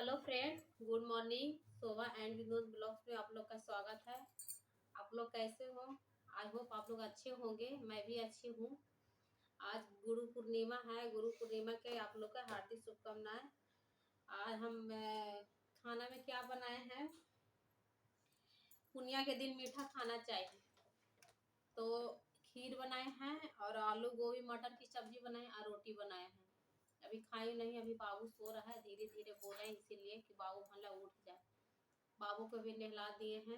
Hello friend, good morning. Shobha and Vinod blogs में आप लोग का स्वागत है। आप लोग कैसे हो? आई होप आप लोग अच्छे होंगे। मैं भी अच्छी हूँ। आज गुरु पूर्णिमा है। गुरु पूर्णिमा के आप लोग का हार्दिक शुभकामनाएं। आज हम खाना में क्या बनाए हैं? पूर्णिमा के दिन मीठा खाना चाहिए, तो खीर बनाए हैं और आलू गोभी मटर की सब्जी बनाए और रोटी बनाए हैं। अभी खाई नहीं, अभी बाबू सो रहा है, धीरे धीरे बोल रहे हैं इसीलिए कि बाबू भला उठ जाए। बाबू को भी नहला दिए हैं,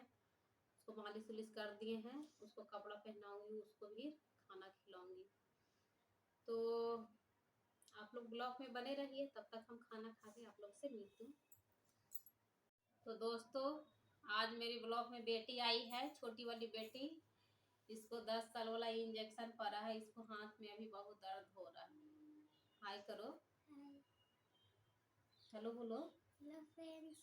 उसको मालिश उलिश कर दिए हैं, उसको कपड़ा पहनाऊंगी, उसको भी खाना खिलाऊंगी। तो आप लोग ब्लॉग में बने रहिए, तब तक हम खाना खा के आप लोग से मिलती हूँ। तो दोस्तों, आज मेरी ब्लॉग में बेटी आई है, छोटी वाली बेटी। इसको 10 साल वाला इंजेक्शन पड़ा है, इसको हाथ में अभी बहुत दर्द हो रहा है। हाय करो। हेलो बोलो। Hello friends.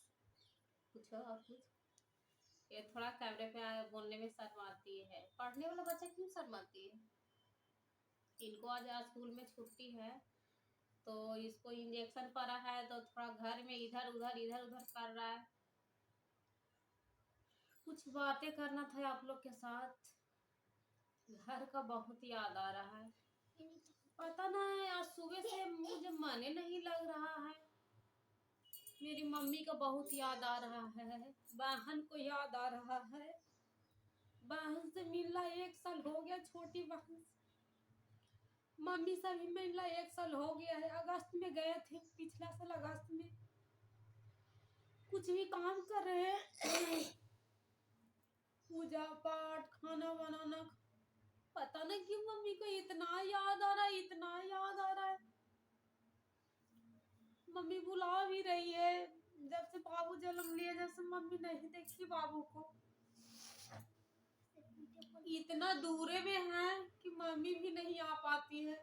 कुछ और कुछ। ये थोड़ा कैमरे पे बोलने में शर्माती है। पढ़ने वाला बच्चा क्यों शर्माती है? इनको आज स्कूल में छुट्टी है, तो इसको इंजेक्शन पड़ा है, तो थोड़ा घर में इधर उधर कर रहा है। कुछ बातें करना था आप लोग के साथ। घर का बहुत याद आ रहा है। पता नहीं, आज सुबह से मुझे मन नहीं लग रहा है। मेरी मम्मी का बहुत याद आ रहा है, बहन को याद आ रहा है। बहन से मिलना 1 साल हो गया, छोटी बहन से। मम्मी से भी मिलना 1 साल हो गया है। अगस्त में गए थे, पिछला साल अगस्त में। कुछ भी काम कर रहे हैं, पूजा पाठ खाना बनाना, पता नहीं क्यों मम्मी को इतना याद आ रहा है, इतना याद आ रहा है। मम्मी बुला भी रही है। जब से बाबू जन्म लिया, जब से मम्मी नहीं देखी बाबू को। इतना दूरे में है कि मम्मी भी नहीं आ पाती है।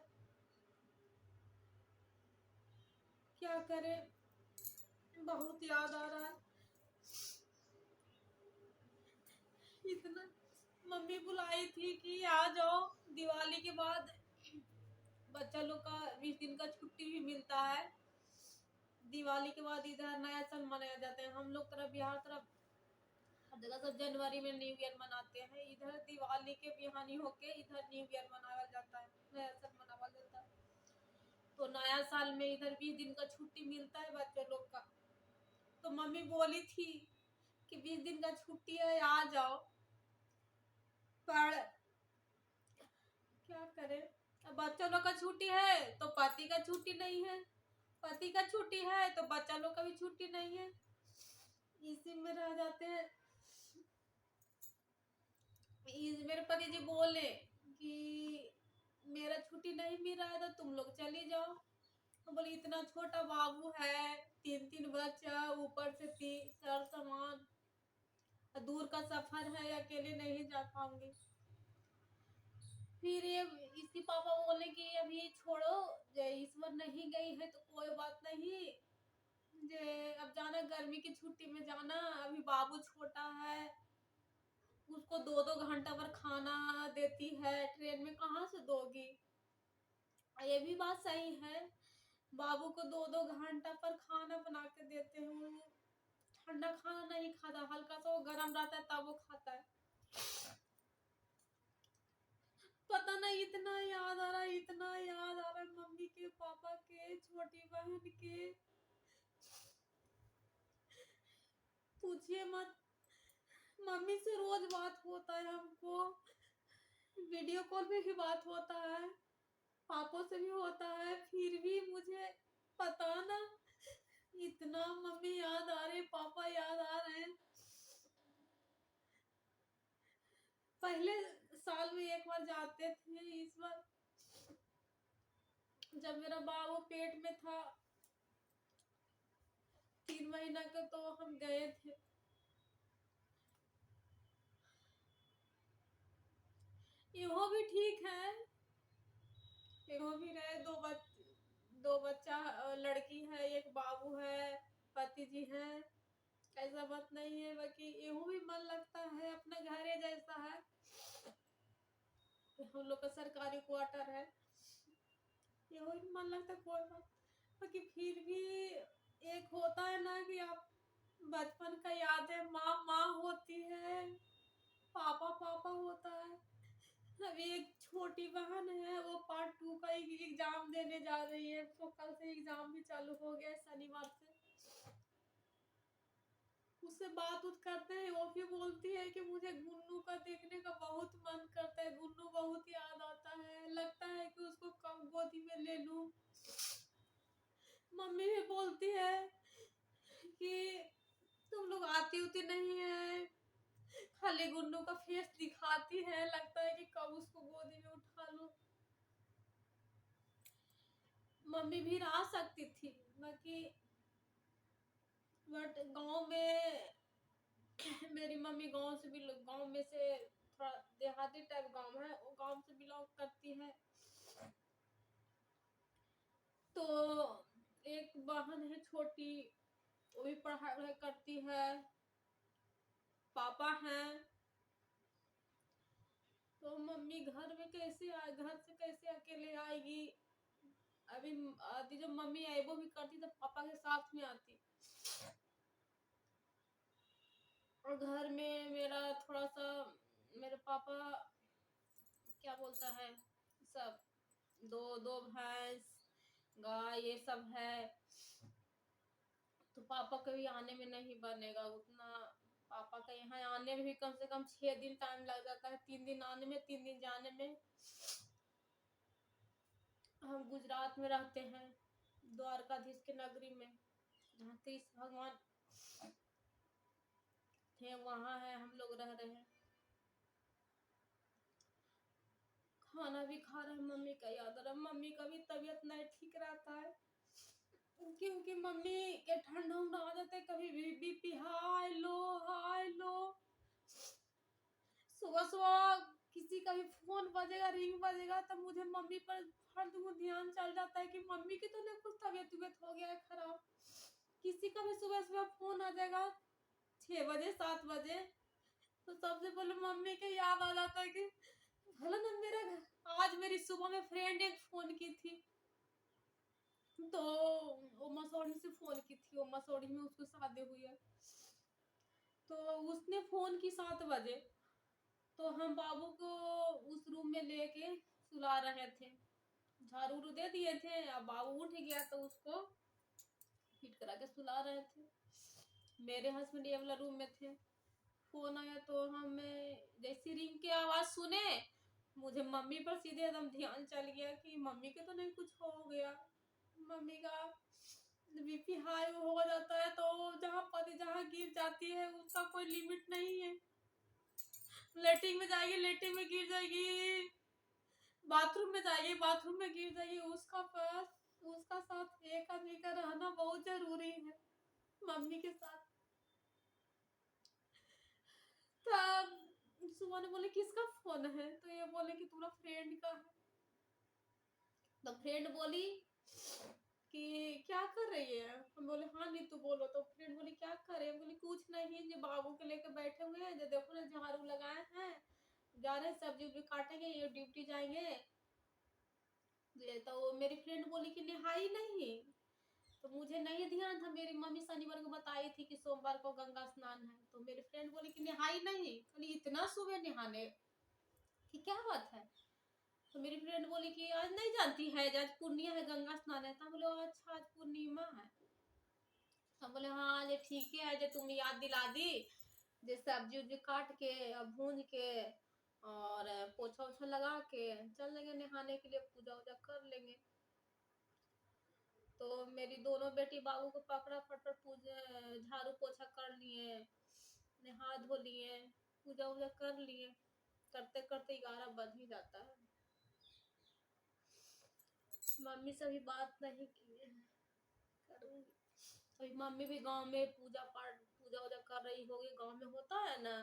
क्या करे, बहुत याद आ रहा है। इतना मम्मी बुलाई थी कि आ जाओ, दिवाली के बाद बच्चा लोग का 20 दिन का छुट्टी भी मिलता है। दिवाली के बाद इधर नया साल मनाया जाता है। हम लोग तरफ, बिहार तरफ हर जगह सब जनवरी में न्यू ईयर मनाते हैं। इधर दिवाली के बिहानी होके इधर न्यू ईयर मनाया जाता है, नया साल मनाया जाता है। तो नया साल में इधर 20 दिन का छुट्टी मिलता है बच्चों लोग का। तो मम्मी बोली थी कि 20 दिन का छुट्टी है, आ जाओ। पर क्या करे, अब बच्चा लोग का छुट्टी है तो पति का छुट्टी नहीं है, पति का छुट्टी है तो बच्चा लोग का भी छुट्टी नहीं है। इसी में रह जाते हैं। मेरे पति जी बोले कि मेरा छुट्टी नहीं मिल रहा है तो तुम लोग चली जाओ। तो बोले इतना छोटा बाबू है, 3 बच्चा, ऊपर से 3 सामान, दूर का सफर है, अकेले नहीं जा पाऊंगी। फिर ये इसकी पापा बोले कि अभी छोड़ो, इस बार नहीं गई है तो कोई बात नहीं, जे अब जाना गर्मी की छुट्टी में जाना, अभी बाबू छोटा है। उसको 2-2 घंटा पर खाना देती है, ट्रेन में कहाँ से दोगी? ये भी बात सही है। बाबू को 2-2 घंटा पर खाना बना के देते हूँ। ठंडा खाना नहीं खाता, हल्का सा वो गर्म रहता है तब वो खाता है। पता नहीं, इतना याद आ रहा है, इतना याद आ रहा है मम्मी के, पापा के, छोटी बहन के, पूछिए मत। मम्मी से रोज बात होता है हमको, वीडियो कॉल पे भी बात होता है, पापा से भी होता है, फिर भी मुझे पता ना, इतना मम्मी याद आ रही, पापा याद आ रहे हैं। पहले साल में एक बार जाते थे, इस बार जब मेरा बाबू पेट में था 3 महीना का, तो हम गए थे। वो भी ठीक है, वो भी रहे। दो बच्चा, लड़की है, एक बाबू है, पति जी है। ऐसा बात नहीं है, बाकी यूं भी मन लगता है, अपना घर जैसा है। हम लोग का सरकारी क्वार्टर है, यूं भी मन लगता है, कोई बात। बाकी फिर भी एक होता है ना कि बचपन का याद है, माँ माँ होती है, पापा पापा होता है। अभी एक छोटी बहन है, वो पार्ट 2 का एग्जाम देने जा रही है, तो कल से एग्जाम भी चालू हो गया है, शनिवार से। उससे बात उत करते हैं, वो भी बोलती है कि मुझे गुन्नू का देखने का बहुत मन करता है, गुन्नू बहुत याद आता है, लगता है कि उसको कब गोदी में ले लूं। मम्मी भी बोलती है कि तुम लोग आती उती नहीं है, खाली गुन्नू का फेस दिखाती है, लगता है कि कब उसको गोदी में उठा लूं। मम्मी भी आ सकती थी, बाकी बट गांव में मेरी मम्मी गांव में से थोड़ा देहाती टाइप गांव है, वो गांव से बिलोंग करती है। तो एक बहन है छोटी, वो भी पढ़ाई वढ़ाई करती है, पापा हैं। तो मम्मी घर में कैसे आए, घर से कैसे अकेले आएगी। अभी आती, जब मम्मी आई वो भी करती तो पापा के साथ में आती। और घर में मेरा थोड़ा सा, मेरे पापा क्या बोलता है, सब दो दो भैंस गाय ये सब है, तो पापा कभी आने में नहीं बनेगा उतना। पापा का यहाँ आने में भी कम से कम 6 दिन टाइम लग जाता है, 3 दिन आने में 3 दिन जाने में। हम गुजरात में रहते हैं, द्वारकाधीश के नगरी में, जहाँ कृष्ण भगवान थे, वहां है हम लोग रह रहे हैं। खाना भी खा रहे हैं, मम्मी का याद आ रहा है। मम्मी का भी तबीयत नहीं ठीक रहता है, क्योंकि मम्मी के ठंडा उंडा आ जाता है, कभी भी बीपी हाई लो। सुबह सुबह किसी का भी फोन बजेगा, रिंग बजेगा, तब मुझे मम्मी पर हर ध्यान चल जाता है कि मम्मी की तो नहीं कुछ तबीयत हो गया है खराब। किसी का भी सुबह सुबह फोन आ जाएगा 6 बजे 7 बजे, तो सबसे पहले मम्मी के याद आ जाता है कि भला ना मेरा आज मेरी सुबह में फ्रेंड एक फोन की थी, तो वो मसौड़ी से फोन की थी, वो मसौड़ी में उसको शादी हुई है, तो उसने फोन की 7 बजे। तो हम बाबू को उस रूम में लेके सुला रहे थे, झाड़ू उड़ू दे दिए थे, अब बाबू उठ गया तो उसको फिट करा के सुला रहे थे। मेरे हस्बैंड ये वाला रूम में थे। फोन आया तो हमें जैसी रिंग की आवाज सुने, मुझे मम्मी पर सीधे एकदम ध्यान चल गया कि मम्मी के तो नहीं कुछ हो गया। मम्मी का बीपी हाई हो जाता है तो जहाँ गिर जाती है उसका कोई लिमिट नहीं है। लेटरिन में जाएगी, लेटरिन में गिर जाएगी, बाथरूम में जाएगी, बाथरूम में गिर जाएगी। उसका साथ एक आदमी का रहना बहुत जरूरी है, मम्मी के साथ। तब सुबह ने बोले किसका फोन है, तो ये बोले कि तुम्हारा फ्रेंड का है। तो फ्रेंड बोली कि क्या कर रही है, हम बोले हाँ नीतू बोलो। तो फ्रेंड बोली क्या कर रहे हैं, बोली कुछ नहीं, जो बाबू के लेके बैठे हुए हैं, जो देखो ना झाड़ू लगाए हैं, जा रहे हैं सब्जी उब्जी काटेंगे, ये ड्यूटी जाएंगे। तो मेरी फ्रेंड बोली कि नहाई नहीं, तो मुझे नहीं ध्यान था, मेरी मम्मी शनिवार को बताई थी कि सोमवार को गंगा स्नान है। तो मेरी फ्रेंड बोली कि नहाई नहीं, बोली इतना सुबह नहाने की क्या बात है। तो मेरी फ्रेंड बोली कि आज नहीं जानती है, आज पूर्णिया है, गंगा स्नान है। तो बोले अच्छा आज पूर्णिमा है। तो बोले हाँ ये ठीक है, जो तुम याद दिला दी, जो सब्जी उब्जी काट के भून के और पोछा ओछा लगा के चल लेंगे नहाने के लिए, पूजा वूजा कर लेंगे। तो मेरी दोनों बेटी बाबू को पकड़ा, फटफट पूजा झाड़ू पोछा कर लिए, नहा धो लिए, पूजा वूजा कर लिए। करते करते 11 बज ही जाता है। मम्मी से भी बात नहीं की है, करूंगी। अभी मम्मी भी गांव में पूजा वूजा कर रही होगी, गांव में होता है ना,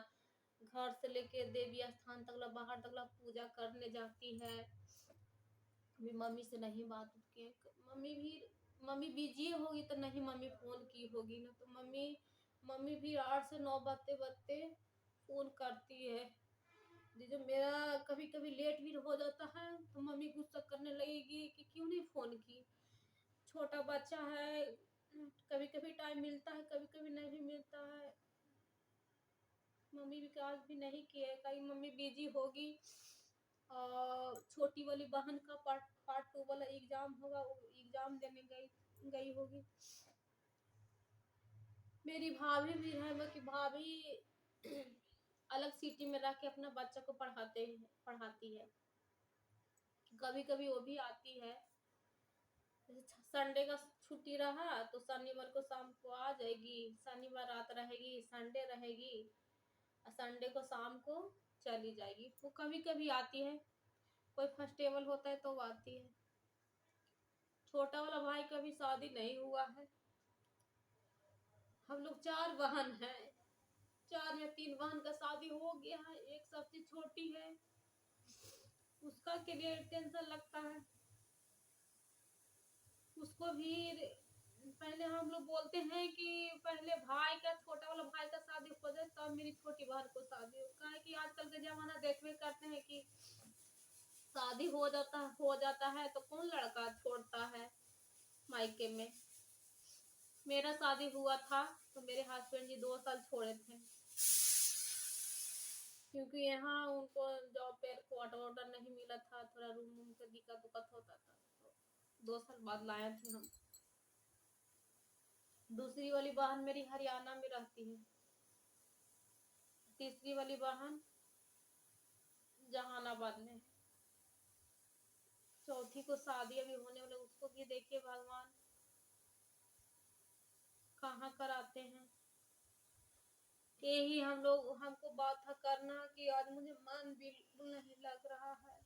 घर से लेके देवी स्थान तक बाहर तक पूजा करने जाती है। अभी मम्मी से नहीं बात की, मम्मी बिजी होगी तो नहीं मम्मी फोन की होगी ना, तो मम्मी भी 8 से 9 बजते बजते फोन करती है। जो मेरा कभी कभी लेट भी हो जाता है तो मम्मी गुस्सा करने लगेगी कि क्यों नहीं फोन की, छोटा बच्चा है, कभी कभी टाइम मिलता है, कभी कभी नहीं मिलता। मम्मी विकास भी नहीं किए, कहीं मम्मी बिजी होगी और छोटी वाली बहन का पार्ट 2 वाला एग्जाम होगा, वो एग्जाम देने गई गई होगी। मेरी भाभी भी है, बाकी भाभी अलग सिटी में रह के अपना बच्चा को पढ़ाती है। कभी कभी वो भी आती है, संडे का छुट्टी रहा तो शनिवार को शाम को आ जाएगी, शनिवार रात रहेगी, संडे रहेगी और संडे को शाम को चली जाएगी। वो कभी कभी आती है, कोई फेस्टिवल होता है तो वो आती है। छोटा वाला भाई का भी शादी नहीं हुआ है। हम लोग 4 बहन हैं, 4 या 3 बहन का शादी हो गया है, एक सबसे छोटी है, उसका के लिए टेंशन लगता है। उसको भी पहले हम लोग बोलते हैं कि पहले भाई का, छोटा वाला भाई का शादी हो जाए तब मेरी छोटी बहन को शादी हो। कहा कि आजकल के जमाना देखते करते हैं कि शादी हो जाता है तो कौन लड़का छोड़ता है मायके में। मेरा शादी हुआ था तो मेरे हस्बैंड जी 2 साल छोड़े थे, क्योंकि यहाँ उनको जॉब पे क्वार्टर ऑर्डर नहीं मिला था, थोड़ा रूम का दिक्कत होता था, तो 2 साल बाद लाए थे हम। दूसरी वाली बहन मेरी हरियाणा में रहती है, तीसरी वाली बहन जहानाबाद में है, चौथी को शादी अभी होने वाले, उसको भी देखिए भगवान कहाँ कराते हैं। यही हमको बात था करना कि आज मुझे मन बिल्कुल नहीं लग रहा है।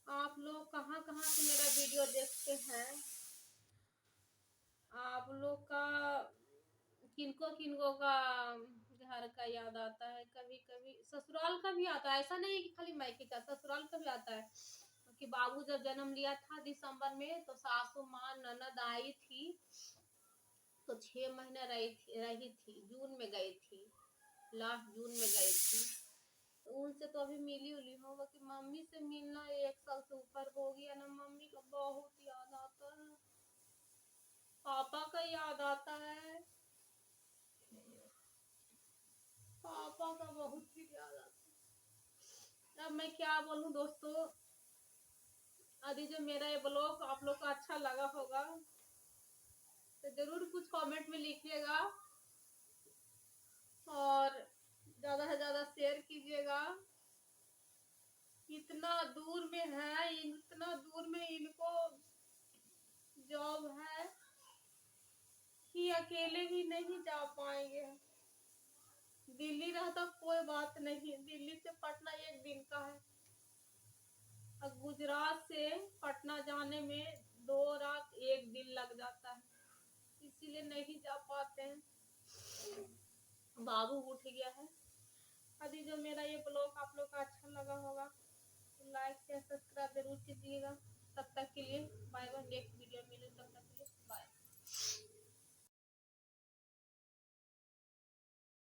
आप लोग कहाँ कहाँ से मेरा वीडियो देखते हैं, आप लोग का किनको किनको का घर का याद आता है? कभी कभी ससुराल का भी आता है, ऐसा नहीं है कि खाली मायके का, ससुराल का भी आता है। कि बाबू जब जन्म लिया था दिसंबर में तो सासू माँ ननद आई थी, तो 6 महीना रही थी, जून में गई थी, लास्ट जून में गई थी। तो उनसे तो अभी मिली उली होगा कि मम्मी से मिलना 1 साल से ऊपर हो गया ना। मम्मी का बहुत याद आता है, पापा का याद आता है, पापा का बहुत ही याद आता है। अब मैं क्या बोलूं दोस्तों, यदि जो मेरा ये ब्लॉग आप लोग को अच्छा लगा होगा तो जरूर कुछ कमेंट में लिखिएगा और ज्यादा से ज्यादा शेयर कीजिएगा। इतना दूर में है, इतना दूर में इनको जॉब है कि अकेले भी नहीं जा पाएंगे। दिल्ली रहता कोई बात नहीं, दिल्ली से पटना 1 दिन का है, और गुजरात से पटना जाने में 2 रात 1 दिन लग जाता है, इसीलिए नहीं जा पाते हैं। बाबू उठ गया है। यदि जो मेरा ये ब्लॉग आप लोग का अच्छा लगा होगा तो लाइक शेयर सब्सक्राइब जरूर कीजिएगा। तब तक के लिए बाय बाय, नेक्स्ट वीडियो मिले, तब तक के लिए।